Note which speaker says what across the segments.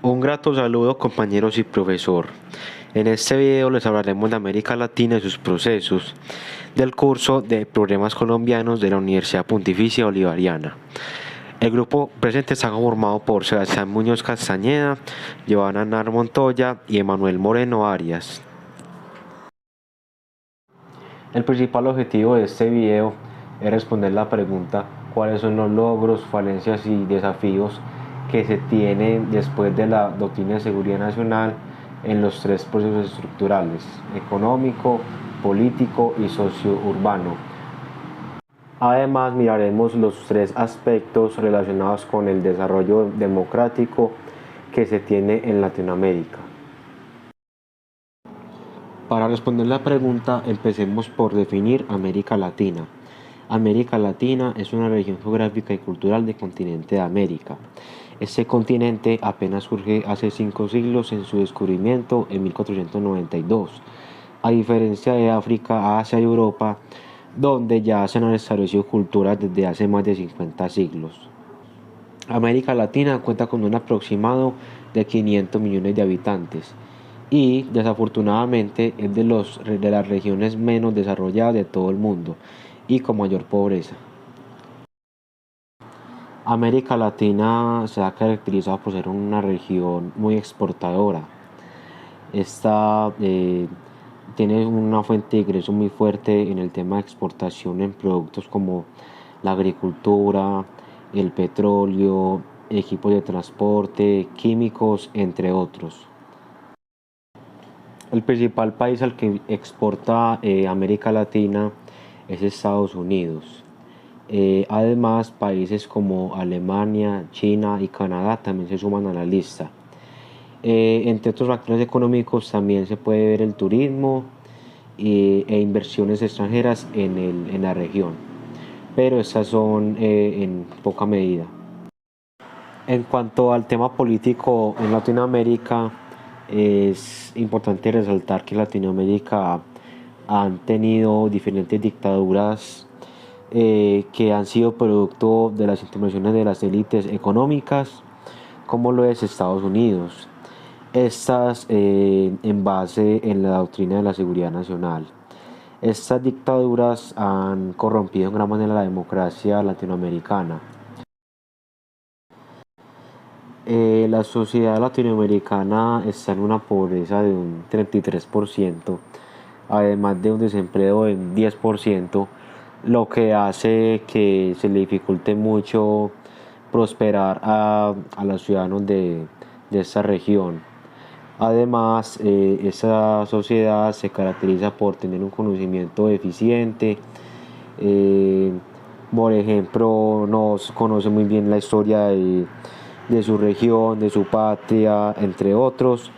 Speaker 1: Un grato saludo compañeros y profesor. En este video les hablaremos de América Latina y sus procesos del curso de Problemas Colombianos de la Universidad Pontificia Bolivariana. El grupo presente está conformado por Sebastián Muñoz Castañeda, Giovanna Nar Montoya y Emanuel Moreno Arias. El principal objetivo de este video es responder la pregunta: ¿cuáles son los logros, falencias y desafíos que se tienen después de la doctrina de seguridad nacional en los tres procesos estructurales: económico, político y sociourbano? Además, miraremos los tres aspectos relacionados con el desarrollo democrático que se tiene en Latinoamérica. Para responder la pregunta, empecemos por definir América Latina. América Latina es una región geográfica y cultural del continente de América. Este continente apenas surge hace 5 siglos en su descubrimiento en 1492, a diferencia de África, Asia y Europa, donde ya se han establecido culturas desde hace más de 50 siglos. América Latina cuenta con un aproximado de 500 millones de habitantes y desafortunadamente es de las regiones menos desarrolladas de todo el mundo y con mayor pobreza. América Latina se ha caracterizado por ser una región muy exportadora. Esta tiene una fuente de ingreso muy fuerte en el tema de exportación en productos como la agricultura, el petróleo, equipos de transporte, químicos, entre otros. El principal país al que exporta América Latina es Estados Unidos. Además, países como Alemania, China y Canadá también se suman a la lista. Entre otros factores económicos también se puede ver el turismo e inversiones extranjeras en la región, pero estas son en poca medida. En cuanto al tema político en Latinoamérica, es importante resaltar que en Latinoamérica han tenido diferentes dictaduras que han sido producto de las intervenciones de las élites económicas, como lo es Estados Unidos. Estas en base en la doctrina de la seguridad nacional. Estas dictaduras han corrompido en gran manera la democracia latinoamericana. La sociedad latinoamericana está en una pobreza de un 33%, además de un desempleo del 10%, lo que hace que se le dificulte mucho prosperar a los ciudadanos de esta región. Además, esta sociedad se caracteriza por tener un conocimiento deficiente. Por ejemplo, no conoce muy bien la historia de su región, de su patria, entre otros,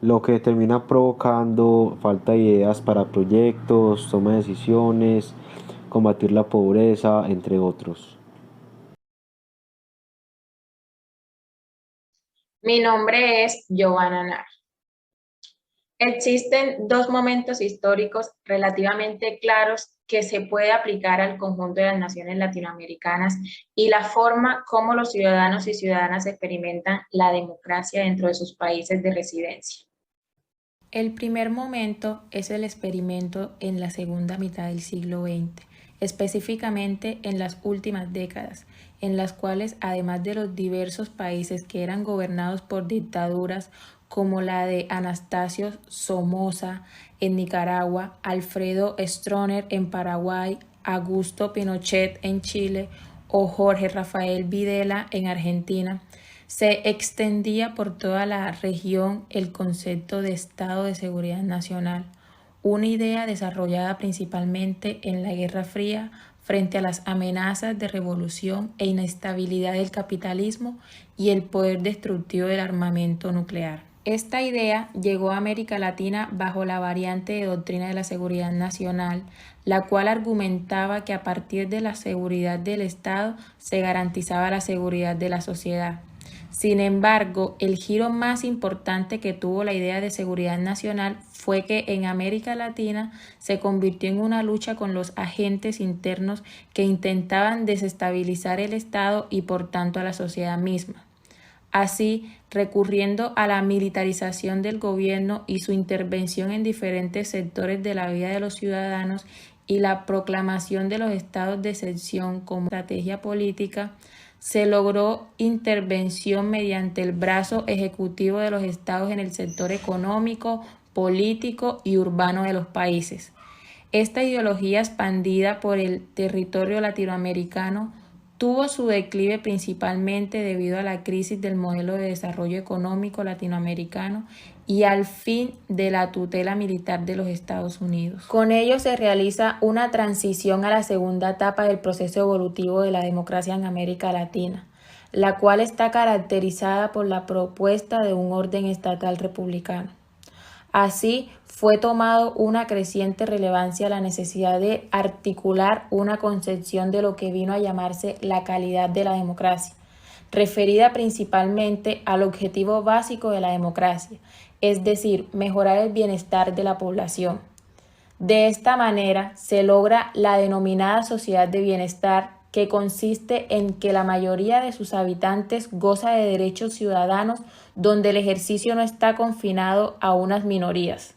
Speaker 1: lo que termina provocando falta de ideas para proyectos, toma de decisiones, combatir la pobreza, entre otros.
Speaker 2: Mi nombre es Giovanna Nar. Existen dos momentos históricos relativamente claros que se puede aplicar al conjunto de las naciones latinoamericanas y la forma como los ciudadanos y ciudadanas experimentan la democracia dentro de sus países de residencia.
Speaker 3: El primer momento es el experimento en la segunda mitad del siglo XX, específicamente en las últimas décadas, en las cuales, además de los diversos países que eran gobernados por dictaduras como la de Anastasio Somoza en Nicaragua, Alfredo Stroessner en Paraguay, Augusto Pinochet en Chile o Jorge Rafael Videla en Argentina, se extendía por toda la región el concepto de Estado de Seguridad Nacional, una idea desarrollada principalmente en la Guerra Fría frente a las amenazas de revolución e inestabilidad del capitalismo y el poder destructivo del armamento nuclear. Esta idea llegó a América Latina bajo la variante de doctrina de la seguridad nacional, la cual argumentaba que a partir de la seguridad del Estado se garantizaba la seguridad de la sociedad. Sin embargo, el giro más importante que tuvo la idea de seguridad nacional fue que en América Latina se convirtió en una lucha con los agentes internos que intentaban desestabilizar el Estado y por tanto a la sociedad misma. Así, recurriendo a la militarización del gobierno y su intervención en diferentes sectores de la vida de los ciudadanos y la proclamación de los estados de excepción como estrategia política, se logró intervención mediante el brazo ejecutivo de los estados en el sector económico, político y urbano de los países. Esta ideología expandida por el territorio latinoamericano tuvo su declive principalmente debido a la crisis del modelo de desarrollo económico latinoamericano y al fin de la tutela militar de los Estados Unidos. Con ello se realiza una transición a la segunda etapa del proceso evolutivo de la democracia en América Latina, la cual está caracterizada por la propuesta de un orden estatal republicano. Así, fue tomado una creciente relevancia la necesidad de articular una concepción de lo que vino a llamarse la calidad de la democracia, referida principalmente al objetivo básico de la democracia, es decir, mejorar el bienestar de la población. De esta manera se logra la denominada sociedad de bienestar, que consiste en que la mayoría de sus habitantes goza de derechos ciudadanos donde el ejercicio no está confinado a unas minorías.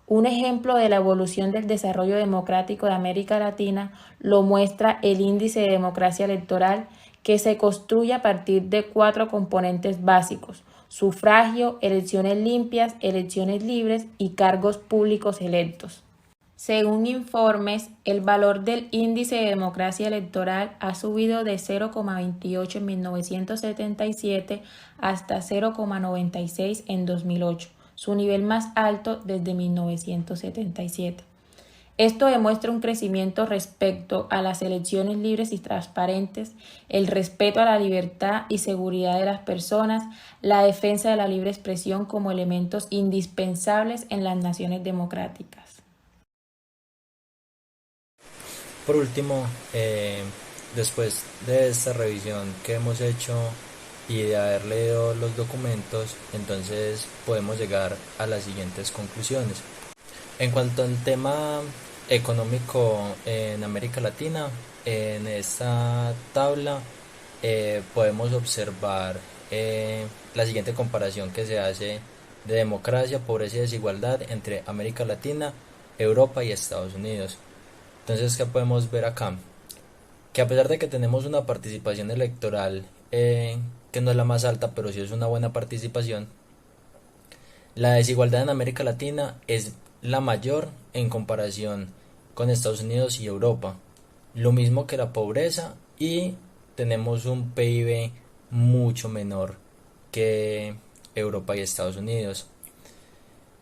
Speaker 3: Un ejemplo de la evolución del desarrollo democrático de América Latina lo muestra el Índice de Democracia Electoral, que se construye a partir de 4 componentes básicos: sufragio, elecciones limpias, elecciones libres y cargos públicos electos. Según informes, el valor del índice de democracia electoral ha subido de 0,28 en 1977 hasta 0,96 en 2008, su nivel más alto desde 1977. Esto demuestra un crecimiento respecto a las elecciones libres y transparentes, el respeto a la libertad y seguridad de las personas, la defensa de la libre expresión como elementos indispensables en las naciones democráticas.
Speaker 4: Por último, después de esta revisión que hemos hecho y de haber leído los documentos, entonces podemos llegar a las siguientes conclusiones. En cuanto al tema económico en América Latina, en esta tabla podemos observar la siguiente comparación que se hace de democracia, pobreza y desigualdad entre América Latina, Europa y Estados Unidos. Entonces, ¿qué podemos ver acá? Que a pesar de que tenemos una participación electoral que no es la más alta, pero sí es una buena participación, la desigualdad en América Latina es la mayor en comparación con Estados Unidos y Europa. Lo mismo que la pobreza, y tenemos un PIB mucho menor que Europa y Estados Unidos.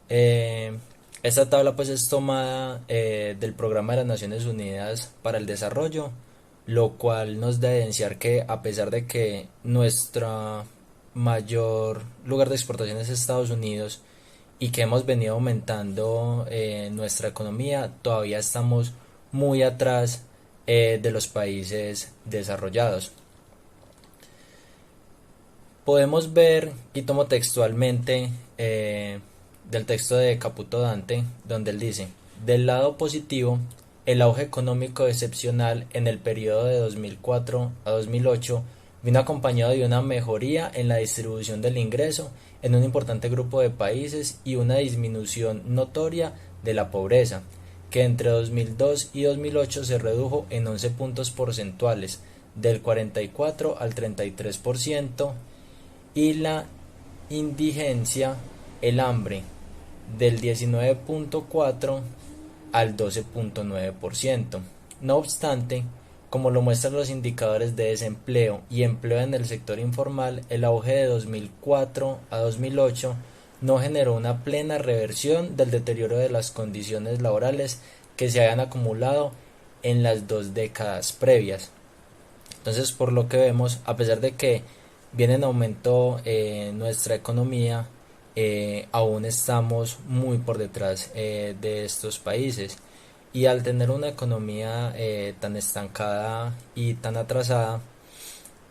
Speaker 4: Esta tabla pues es tomada del Programa de las Naciones Unidas para el Desarrollo, lo cual nos da a evidenciar que a pesar de que nuestro mayor lugar de exportación es Estados Unidos y que hemos venido aumentando nuestra economía, todavía estamos muy atrás de los países desarrollados. Podemos ver, y tomo textualmente del texto de Caputo Dante, donde él dice: del lado positivo, el auge económico excepcional en el periodo de 2004 a 2008 vino acompañado de una mejoría en la distribución del ingreso en un importante grupo de países y una disminución notoria de la pobreza, que entre 2002 y 2008 se redujo en 11 puntos porcentuales, del 44 al 33%, y la indigencia, el hambre, del 19.4 al 12.9%. No obstante, como lo muestran los indicadores de desempleo y empleo en el sector informal, el auge de 2004 a 2008 no generó una plena reversión del deterioro de las condiciones laborales que se habían acumulado en las 2 décadas previas. Entonces, por lo que vemos, a pesar de que viene en aumento nuestra economía, aún estamos muy por detrás de estos países, y al tener una economía tan estancada y tan atrasada,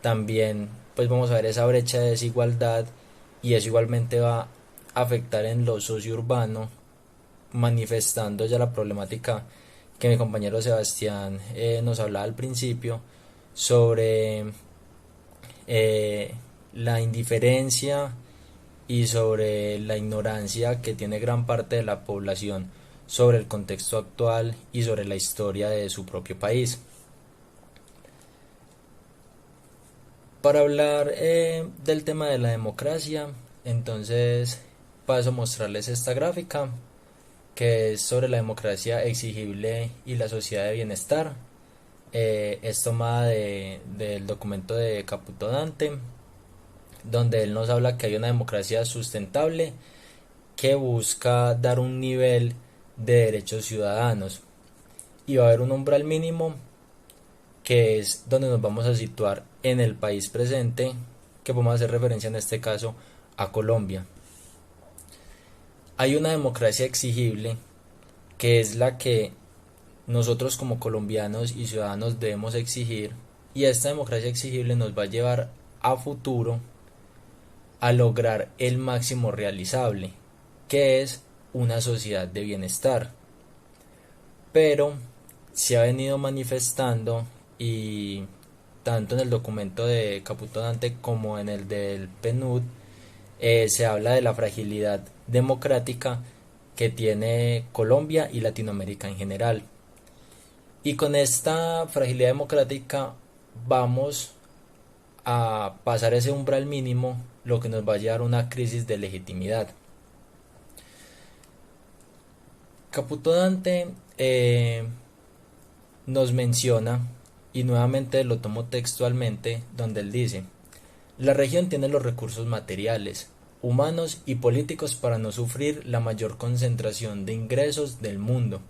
Speaker 4: también pues vamos a ver esa brecha de desigualdad, y eso igualmente va a afectar en lo sociourbano, manifestando ya la problemática que mi compañero Sebastián nos hablaba al principio sobre la indiferencia y sobre la ignorancia que tiene gran parte de la población sobre el contexto actual y sobre la historia de su propio país. Para hablar del tema de la democracia, entonces paso a mostrarles esta gráfica que es sobre la democracia exigible y la sociedad de bienestar. Es tomada del documento de Caputo Dante, donde él nos habla que hay una democracia sustentable que busca dar un nivel de derechos ciudadanos y va a haber un umbral mínimo que es donde nos vamos a situar en el país presente, que podemos hacer referencia en este caso a Colombia. Hay una democracia exigible que es la que nosotros como colombianos y ciudadanos debemos exigir, y esta democracia exigible nos va a llevar a futuro a lograr el máximo realizable, que es una sociedad de bienestar. Pero se ha venido manifestando, y tanto en el documento de Caputo Dante como en el del PNUD se habla de la fragilidad democrática que tiene Colombia y Latinoamérica en general. Y con esta fragilidad democrática vamos a pasar ese umbral mínimo, lo que nos va a llevar a una crisis de legitimidad. Caputo Dante nos menciona, y nuevamente lo tomo textualmente, donde él dice: la región tiene los recursos materiales, humanos y políticos para no sufrir la mayor concentración de ingresos del mundo.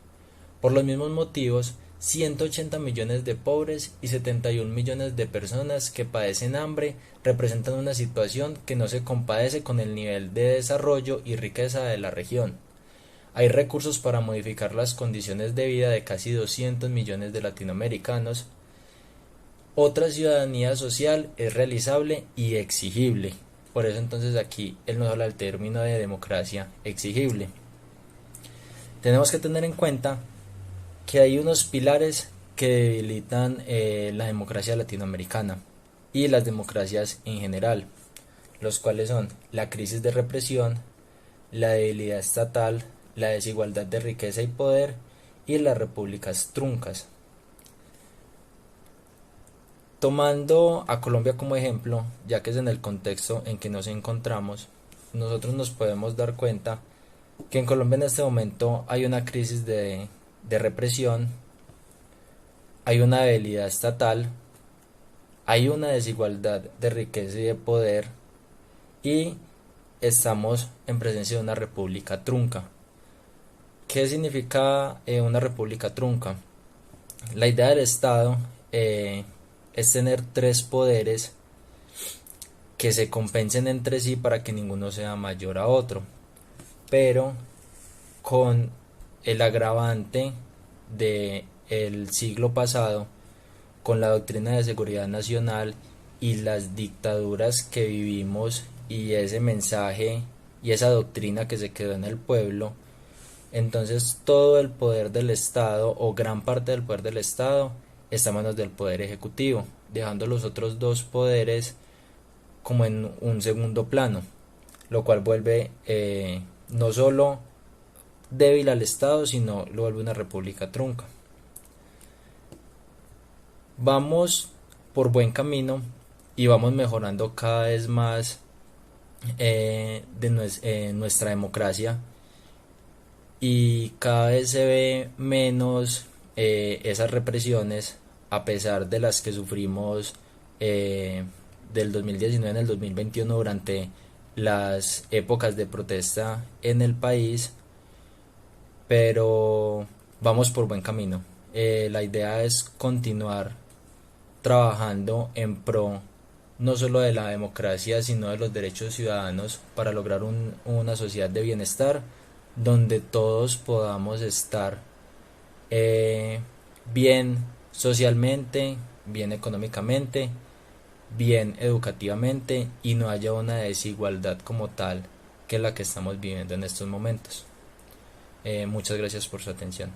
Speaker 4: Por los mismos motivos, 180 millones de pobres y 71 millones de personas que padecen hambre representan una situación que no se compadece con el nivel de desarrollo y riqueza de la región. Hay recursos para modificar las condiciones de vida de casi 200 millones de latinoamericanos. Otra ciudadanía social es realizable y exigible. Por eso entonces aquí él nos habla del término de democracia exigible. Tenemos que tener en cuenta que hay unos pilares que debilitan la democracia latinoamericana y las democracias en general, los cuales son la crisis de represión, la debilidad estatal, la desigualdad de riqueza y poder y las repúblicas truncas. Tomando a Colombia como ejemplo, ya que es en el contexto en que nos encontramos, nosotros nos podemos dar cuenta que en Colombia en este momento hay una crisis de represión, hay una debilidad estatal, hay una desigualdad de riqueza y de poder, y estamos en presencia de una república trunca. ¿Qué significa una república trunca? La idea del Estado es tener tres poderes que se compensen entre sí para que ninguno sea mayor a otro, pero con el agravante de el siglo pasado, con la doctrina de seguridad nacional y las dictaduras que vivimos y ese mensaje y esa doctrina que se quedó en el pueblo. Entonces todo el poder del Estado, o gran parte del poder del Estado, está en manos del poder ejecutivo, dejando los otros dos poderes como en un segundo plano, lo cual vuelve no solo débil al Estado, sino lo vuelve una república trunca. Vamos por buen camino y vamos mejorando cada vez más nuestra democracia, y cada vez se ve menos esas represiones, a pesar de las que sufrimos del 2019 en el 2021 durante las épocas de protesta en el país, pero vamos por buen camino. La idea es continuar trabajando en pro no solo de la democracia, sino de los derechos ciudadanos, para lograr una sociedad de bienestar donde todos podamos estar bien socialmente, bien económicamente, bien educativamente, y no haya una desigualdad como tal que la que estamos viviendo en estos momentos. Muchas gracias por su atención.